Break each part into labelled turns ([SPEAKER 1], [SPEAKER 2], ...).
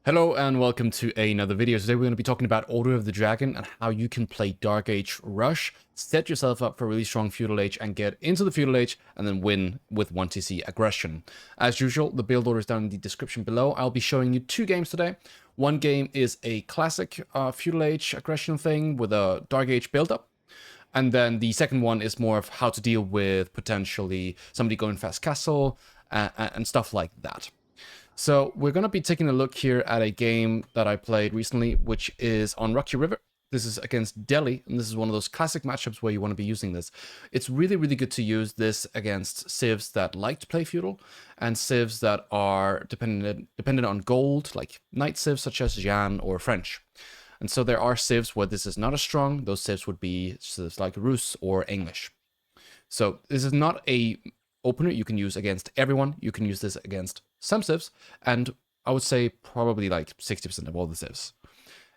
[SPEAKER 1] Hello and welcome to another video. Today we're going to be talking about Order of the Dragon and how you can play Dark Age Rush, set yourself up for a really strong Feudal Age and get into the Feudal Age and then win with 1TC aggression. As usual, the build order is down in the description below. I'll be showing you two games today. One game is a classic Feudal Age aggression thing with a Dark Age build-up. And then the second one is more of how to deal with potentially somebody going fast castle and stuff like that. So we're going to be taking a look here at a game that I played recently, which is on Rocky River. This is against Delhi, and this is one of those classic matchups where you want to be using this. It's really, really good to use this against civs that like to play feudal, and civs that are dependent on gold, like knight civs such as Jan or French. And so there are civs where this is not as strong. Those civs would be civs like Rus or English. So this is not a opener you can use against everyone. You can use this against some civs, and I would say probably like 60% of all the civs.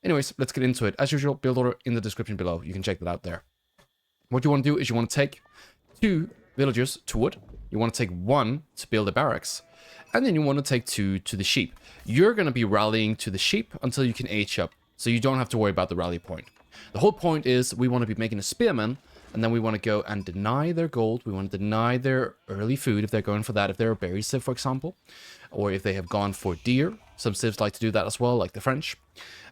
[SPEAKER 1] Anyways, let's get into it. As usual, build order in the description below. You can check that out there. What you want to do is you want to take 2 villagers to wood. You want to take 1 to build a barracks. And then you want to take 2 to the sheep. You're going to be rallying to the sheep until you can age up, so you don't have to worry about the rally point. The whole point is we want to be making a spearman, and then we want to go and deny their gold. We want to deny their early food if they're going for that, if they're a berry civ, for example, or if they have gone for deer. Some civs like to do that as well, like the French.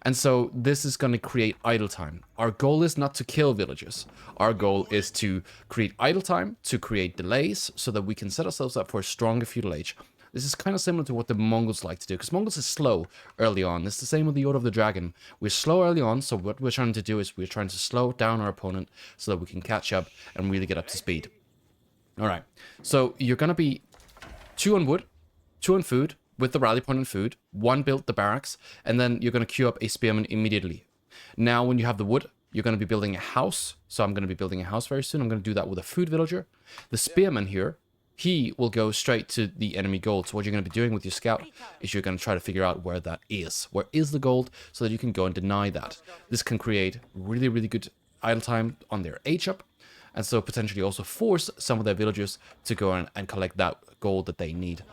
[SPEAKER 1] And so this is going to create idle time. Our goal is not to kill villages. Our goal is to create idle time, to create delays, so that we can set ourselves up for a stronger feudal age. This is kind of similar to what the Mongols like to do, because Mongols is slow early on. It's the same with the Order of the Dragon. We're slow early on, so what we're trying to do is we're trying to slow down our opponent so that we can catch up and really get up to speed. Alright, so you're going to be 2 on wood, 2 on food, with the rally point and food, 1 built the barracks, and then you're going to queue up a spearman immediately. Now, when you have the wood, you're going to be building a house, so I'm going to be building a house very soon. I'm going to do that with a food villager. The spearman here, he will go straight to the enemy gold. So what you're going to be doing with your scout is you're going to try to figure out where that is. Where is the gold, so that you can go and deny that. This can create really, really good idle time on their age up, and so potentially also force some of their villagers to go and collect that gold that they need,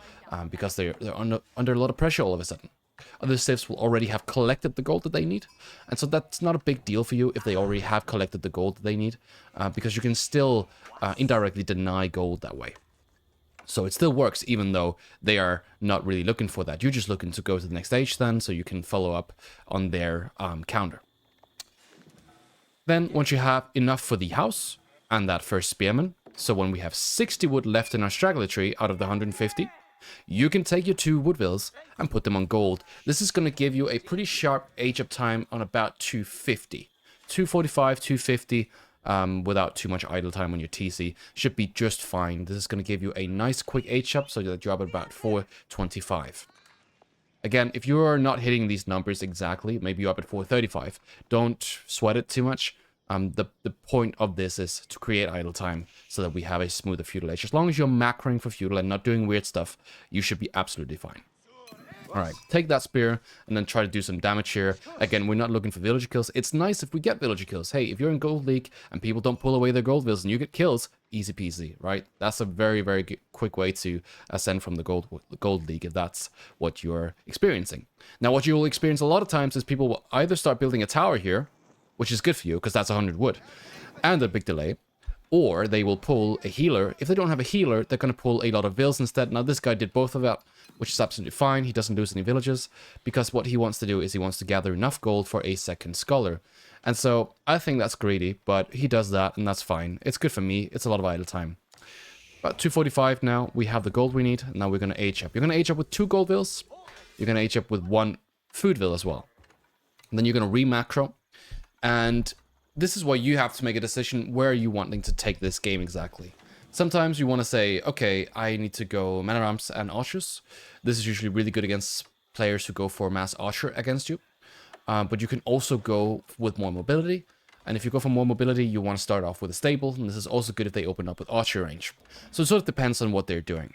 [SPEAKER 1] because they're under a lot of pressure all of a sudden. Other civs will already have collected the gold that they need, and so that's not a big deal for you if they already have collected the gold that they need, because you can still indirectly deny gold that way. So it still works, even though they are not really looking for that. You're just looking to go to the next stage then, so you can follow up on their counter. Then, once you have enough for the house and that first spearman, so when we have 60 wood left in our straggler tree out of the 150, you can take your 2 woodvilles and put them on gold. This is going to give you a pretty sharp age up time on about 250. 245, 250. Without too much idle time on your TC, should be just fine. This is going to give you a nice quick age up, so that you're up at about 425. Again, if you are not hitting these numbers exactly, maybe you're up at 435, don't sweat it too much. The point of this is to create idle time so that we have a smoother feudal age. As long as you're macroing for feudal and not doing weird stuff, you should be absolutely fine. Alright, take that spear and then try to do some damage here. Again, we're not looking for villager kills. It's nice if we get villager kills. Hey, if you're in Gold League and people don't pull away their gold vills and you get kills, easy peasy, right? That's a very, very quick way to ascend from the gold League if that's what you're experiencing. Now, what you will experience a lot of times is people will either start building a tower here, which is good for you because that's 100 wood, and a big delay, or they will pull a healer. If they don't have a healer, they're going to pull a lot of vills instead. Now, this guy did both of that, which is absolutely fine. He doesn't lose any villages, because what he wants to do is he wants to gather enough gold for a second scholar. And so I think that's greedy, but he does that, and that's fine. It's good for me. It's a lot of idle time. About 245 now. We have the gold we need. Now we're going to age up. You're going to age up with 2 gold vills. You're going to age up with 1 food vill as well. And then you're going to re-macro. And this is where you have to make a decision where you wanting to take this game exactly. Sometimes you want to say, okay, I need to go man-at-arms and archers. This is usually really good against players who go for mass archer against you. But you can also go with more mobility. And if you go for more mobility, you want to start off with a stable. And this is also good if they open up with archer range. So it sort of depends on what they're doing.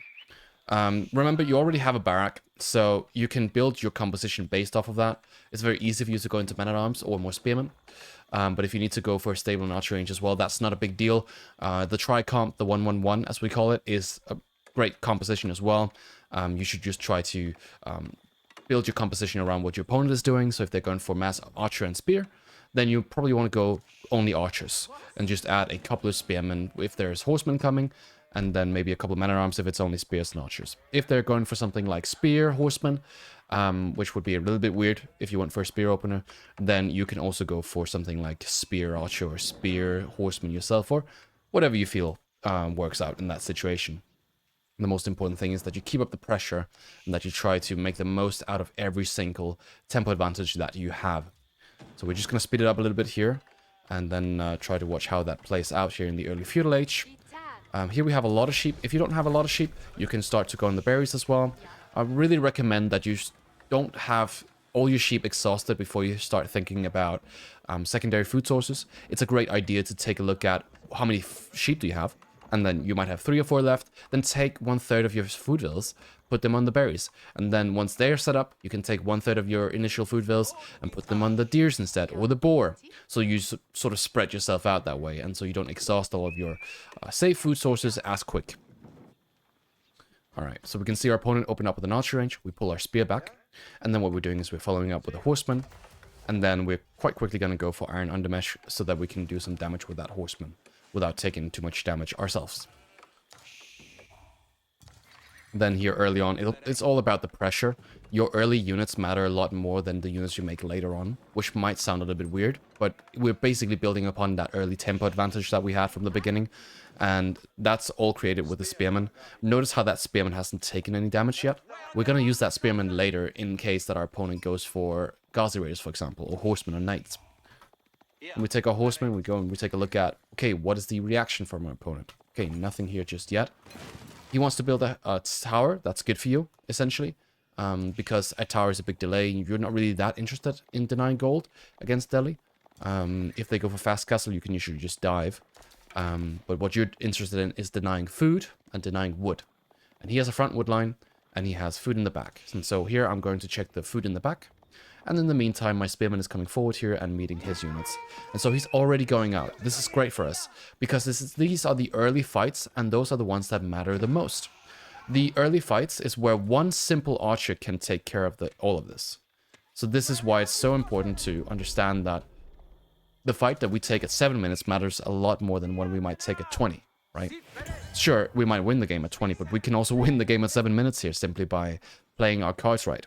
[SPEAKER 1] Remember, you already have a barrack, so you can build your composition based off of that. It's very easy for you to go into man-at-arms or more spearmen. But if you need to go for a stable and archer range as well, that's not a big deal. The tri-comp, the 1-1-1 as we call it, is a great composition as well. You should just try to build your composition around what your opponent is doing. So if they're going for mass archer and spear, then you probably want to go only archers and just add a couple of spearmen if there's horsemen coming, and then maybe a couple of man-at-arms if it's only spears and archers. If they're going for something like spear horsemen, which would be a little bit weird if you went for a spear opener, then you can also go for something like spear archer or spear horseman yourself, or whatever you feel works out in that situation. The most important thing is that you keep up the pressure and that you try to make the most out of every single tempo advantage that you have. So we're just going to speed it up a little bit here, and then try to watch how that plays out here in the early feudal age. Here we have a lot of sheep. If you don't have a lot of sheep, you can start to go on the berries as well. I really recommend that you don't have all your sheep exhausted before you start thinking about secondary food sources. It's a great idea to take a look at how many sheep do you have, and then you might have 3 or 4 left. Then take 1/3 of your food villas, put them on the berries, and then once they're set up, you can take 1/3 of your initial food villas and put them on the deers instead, or the boar. So you sort of spread yourself out that way, and so you don't exhaust all of your safe food sources as quick. Alright, so we can see our opponent open up with an archer range. We pull our spear back, and then what we're doing is we're following up with a horseman, and then we're quite quickly going to go for iron undermesh so that we can do some damage with that horseman without taking too much damage ourselves. Then here early on, it's all about the pressure. Your early units matter a lot more than the units you make later on, which might sound a little bit weird, but we're basically building upon that early tempo advantage that we had from the beginning, and that's all created with the spearman. Notice how that spearman hasn't taken any damage yet. We're going to use that spearman later in case that our opponent goes for Ghazi Raiders, for example, or horsemen or knights. When we take our horseman, we go and we take a look at, okay, what is the reaction from our opponent? Okay, nothing here just yet. He wants to build a tower. That's good for you, essentially, because a tower is a big delay. You're not really that interested in denying gold against Delhi. If they go for fast castle, you can usually just dive. But what you're interested in is denying food and denying wood. And he has a front wood line, and he has food in the back. And so here I'm going to check the food in the back. And in the meantime, my spearman is coming forward here and meeting his units. And so he's already going out. This is great for us, because these are the early fights, and those are the ones that matter the most. The early fights is where one simple archer can take care of all of this. So this is why it's so important to understand that the fight that we take at 7 minutes matters a lot more than one we might take at 20, right? Sure, we might win the game at 20, but we can also win the game at 7 minutes here simply by playing our cards right.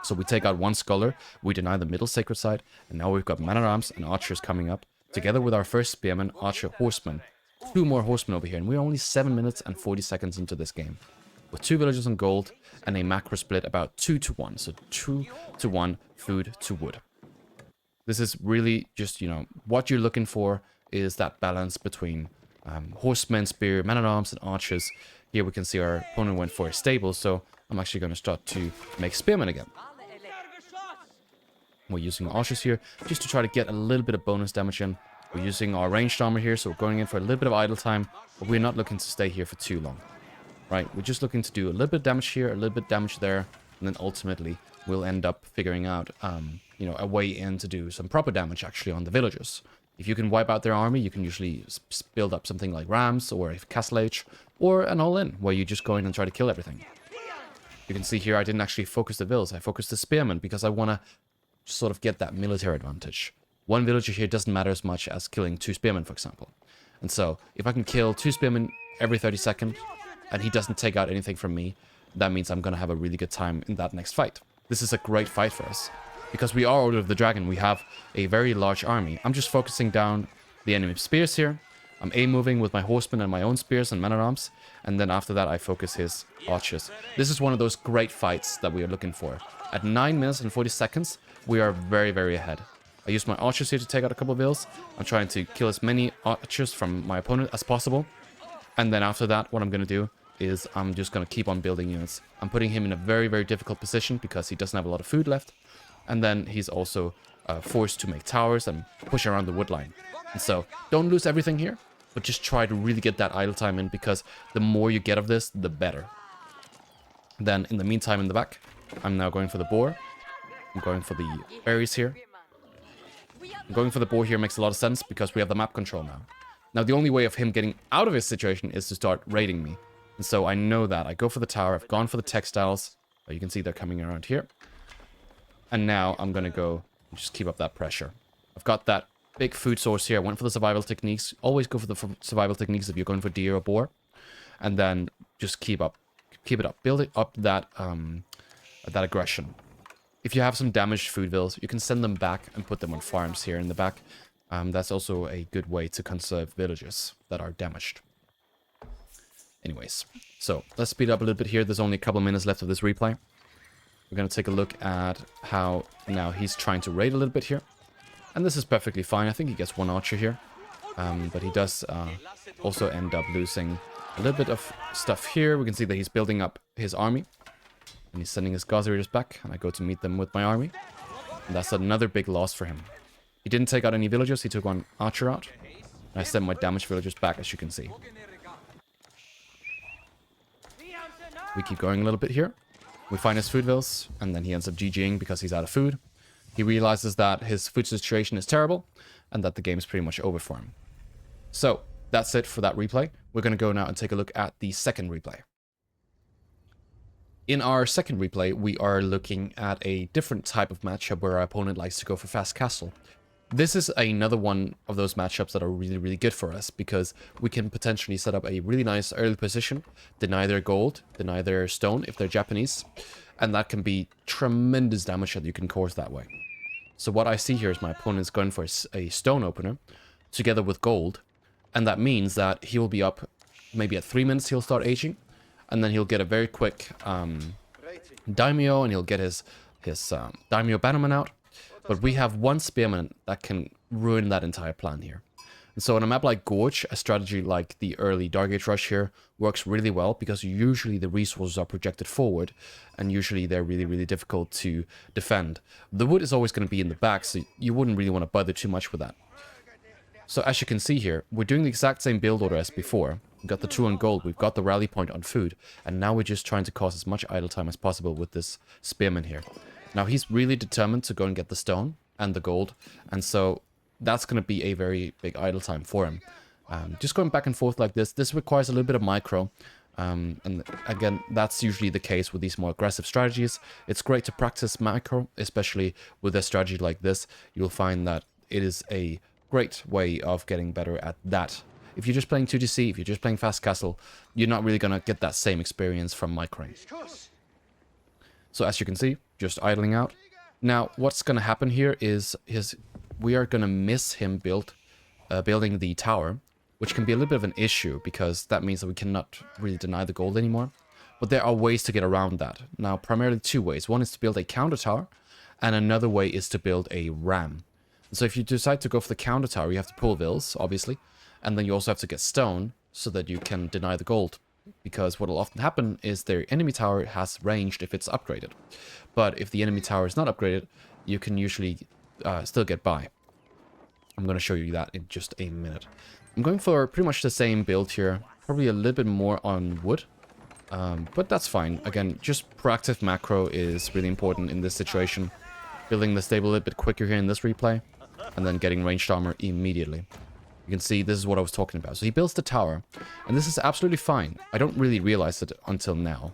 [SPEAKER 1] So we take out one scholar, we deny the middle sacred side, and now we've got man-at-arms and archers coming up, together with our first spearman, archer, horseman. 2 more horsemen over here, and we're only 7 minutes and 40 seconds into this game. With 2 villagers on gold, and a macro split about 2-to-1, so 2-to-1 food to wood. This is really just, what you're looking for is that balance between horsemen, spear, man-at-arms, and archers. Here we can see our opponent went for a stable, so I'm actually going to start to make spearmen again. We're using archers here just to try to get a little bit of bonus damage in. We're using our ranged armor here, so we're going in for a little bit of idle time, but we're not looking to stay here for too long. Right, we're just looking to do a little bit of damage here, a little bit of damage there, and then ultimately we'll end up figuring out, a way in to do some proper damage actually on the villagers. If you can wipe out their army, you can usually build up something like rams or a castle age, or an all-in, where you just go in and try to kill everything. You can see here I didn't actually focus the vills, I focused the spearmen, because I want to sort of get that military advantage. One villager here doesn't matter as much as killing 2 spearmen, for example. And so, if I can kill 2 spearmen every 30 seconds, and he doesn't take out anything from me, that means I'm going to have a really good time in that next fight. This is a great fight for us, because we are Order of the Dragon, we have a very large army. I'm just focusing down the enemy spears here. I'm A-moving with my horsemen and my own spears and man-at-arms, and then after that I focus his archers. This is one of those great fights that we are looking for. At 9 minutes and 40 seconds, we are very, very ahead. I use my archers here to take out a couple of vills. I'm trying to kill as many archers from my opponent as possible. And then after that, what I'm going to do is I'm just going to keep on building units. I'm putting him in a very, very difficult position because he doesn't have a lot of food left. And then he's also forced to make towers and push around the wood line. And so don't lose everything here, but just try to really get that idle time in, because the more you get of this, the better. Then in the meantime, in the back, I'm now going for the boar. I'm going for the berries here. Going for the boar here makes a lot of sense because we have the map control now. Now, the only way of him getting out of his situation is to start raiding me. And so I know that. I go for the tower. I've gone for the textiles. But you can see they're coming around here. And now I'm going to go just keep up that pressure. I've got that big food source here. I went for the survival techniques. Always go for the survival techniques if you're going for deer or boar. And then just keep it up. Build it up that aggression. If you have some damaged food villas, you can send them back and put them on farms here in the back. That's also a good way to conserve villages that are damaged. Anyways, so let's speed up a little bit here. There's only a couple of minutes left of this replay. We're going to take a look at how now he's trying to raid a little bit here. And this is perfectly fine. I think he gets one archer here. But he does also end up losing a little bit of stuff here. We can see that he's building up his army. And he's sending his Gaza raiders back. And I go to meet them with my army. And that's another big loss for him. He didn't take out any villagers. He took one archer out. And I sent my damaged villagers back, as you can see. We keep going a little bit here. We find his food vills. And then he ends up GGing because he's out of food. He realizes that his food situation is terrible. And that the game is pretty much over for him. So, that's it for that replay. We're going to go now and take a look at the second replay. In our second replay, we are looking at a different type of matchup where our opponent likes to go for fast castle. This is another one of those matchups that are really, really good for us because we can potentially set up a really nice early position, deny their gold, deny their stone if they're Japanese, and that can be tremendous damage that you can cause that way. So what I see here is my opponent's going for a stone opener together with gold, and that means that he will be up maybe at 3 minutes he'll start aging. And then he'll get a very quick daimyo, and he'll get his daimyo bannerman out. But we have one spearman that can ruin that entire plan here. And so on a map like Gorge, a strategy like the early Dark Age Rush here works really well because usually the resources are projected forward, and usually they're really, really difficult to defend. The wood is always going to be in the back, so you wouldn't really want to bother too much with that. So as you can see here, we're doing the exact same build order as before. We've got the 2 on gold, we've got the rally point on food, and now we're just trying to cause as much idle time as possible with this spearman here. Now he's really determined to go and get the stone and the gold, and so that's going to be a very big idle time for him. Just going back and forth like this requires a little bit of micro, and again, that's usually the case with these more aggressive strategies. It's great to practice micro, especially with a strategy like this. You'll find that it is a great way of getting better at that. If you're just playing 2GC, if you're just playing Fast Castle, you're not really going to get that same experience from microing. So as you can see, just idling out. Now, what's going to happen here is we are going to miss him building the tower, which can be a little bit of an issue because that means that we cannot really deny the gold anymore. But there are ways to get around that. Now, primarily 2 ways. One is to build a counter tower, and another way is to build a ram. So if you decide to go for the counter tower, you have to pull vills, obviously. And then you also have to get stone so that you can deny the gold. Because what will often happen is their enemy tower has ranged if it's upgraded. But if the enemy tower is not upgraded, you can usually still get by. I'm going to show you that in just a minute. I'm going for pretty much the same build here. Probably a little bit more on wood. But that's fine. Again, just proactive macro is really important in this situation. Building the stable a little bit quicker here in this replay. And then getting ranged armor immediately. You can see this is what I was talking about. So he builds the tower, and this is absolutely fine. I don't really realize it until now.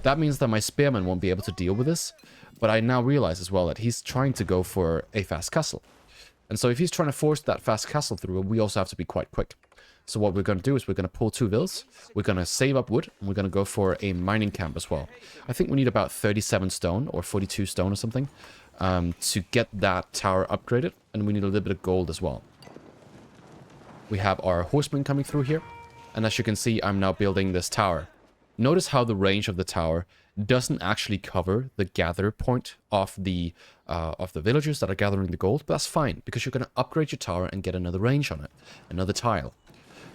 [SPEAKER 1] That means that my spearmen won't be able to deal with this, but I now realize as well that he's trying to go for a fast castle. And so if he's trying to force that fast castle through, we also have to be quite quick. So what we're going to do is we're going to pull 2 vills, we're going to save up wood, and we're going to go for a mining camp as well. I think we need about 37 stone or 42 stone or something to get that tower upgraded, and we need a little bit of gold as well. We have our horsemen coming through here, and as you can see, I'm now building this tower. Notice how the range of the tower doesn't actually cover the gather point of the villagers that are gathering the gold, but that's fine, because you're going to upgrade your tower and get another range on it, another tile.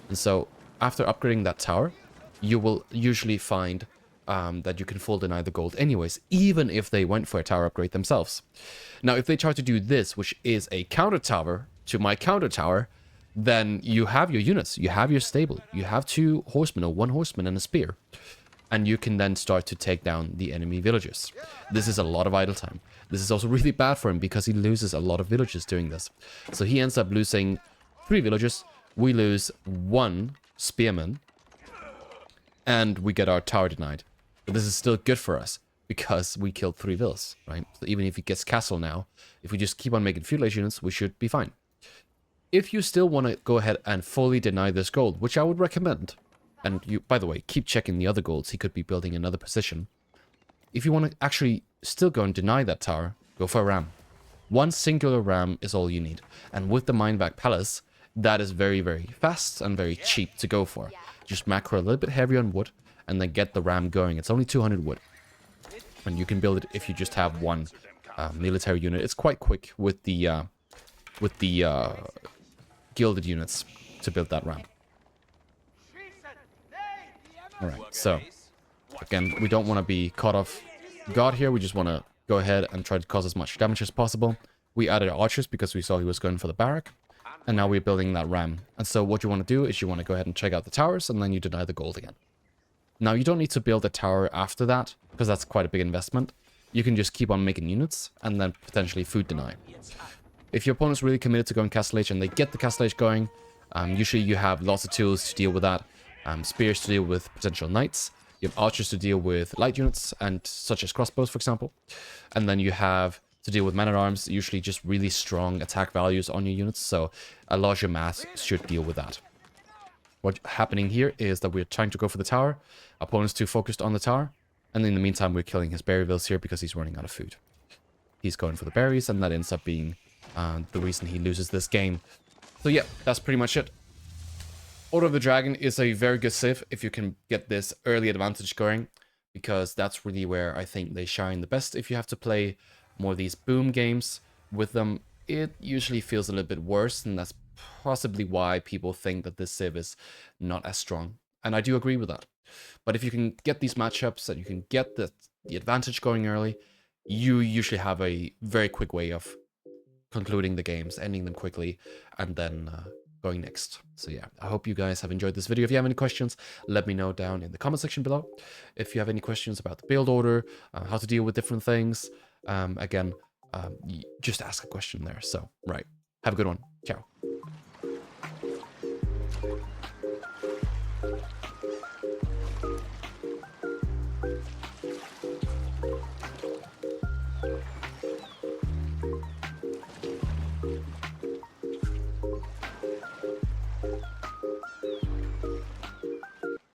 [SPEAKER 1] And so, after upgrading that tower, you will usually find that you can full deny the gold anyways, even if they went for a tower upgrade themselves. Now, if they try to do this, which is a counter tower to my counter tower, then you have your units, you have your stable, you have 2 horsemen or 1 horseman and a spear. And you can then start to take down the enemy villagers. This is a lot of idle time. This is also really bad for him because he loses a lot of villagers doing this. So he ends up losing 3 villagers, we lose 1 spearman, and we get our tower denied. But this is still good for us because we killed 3 vills, right? So even if he gets castle now, if we just keep on making feudal age units, we should be fine. If you still want to go ahead and fully deny this gold, which I would recommend, and you, by the way, keep checking the other golds, he could be building another position. If you want to actually still go and deny that tower, go for a ram. One singular ram is all you need. And with the Mineback Palace, that is very, very fast and very cheap to go for. Just macro a little bit heavier on wood, and then get the ram going. It's only 200 wood. And you can build it if you just have one military unit. It's quite quick with the gilded units to build that ram. Alright, so again, we don't want to be caught off guard here. We just want to go ahead and try to cause as much damage as possible. We added archers because we saw he was going for the barrack. And now we're building that ram. And so what you want to do is you want to go ahead and check out the towers, and then you deny the gold again. Now, you don't need to build a tower after that, because that's quite a big investment. You can just keep on making units, and then potentially food deny. If your opponent's really committed to going Castle Age and they get the Castle Age going, usually you have lots of tools to deal with that. Spears to deal with potential knights. You have archers to deal with light units, and such as crossbows, for example. And then you have to deal with man-at-arms, usually just really strong attack values on your units, so a larger mass should deal with that. What's happening here is that we're trying to go for the tower. Opponent's too focused on the tower. And in the meantime, we're killing his berry vills here because he's running out of food. He's going for the berries, and that ends up being the reason he loses this game. So yeah, that's pretty much it. Order of the Dragon is a very good civ if you can get this early advantage going, because that's really where I think they shine the best. If you have to play more of these boom games with them, it usually feels a little bit worse, and that's possibly why people think that this civ is not as strong. And I do agree with that. But if you can get these matchups and you can get the advantage going early, you usually have a very quick way of concluding the games, ending them quickly, and then going next. So yeah, I hope you guys have enjoyed this video. If you have any questions, let me know down in the comment section below. If you have any questions about the build order, how to deal with different things, again, just ask a question there. So, right. Have a good one. Ciao.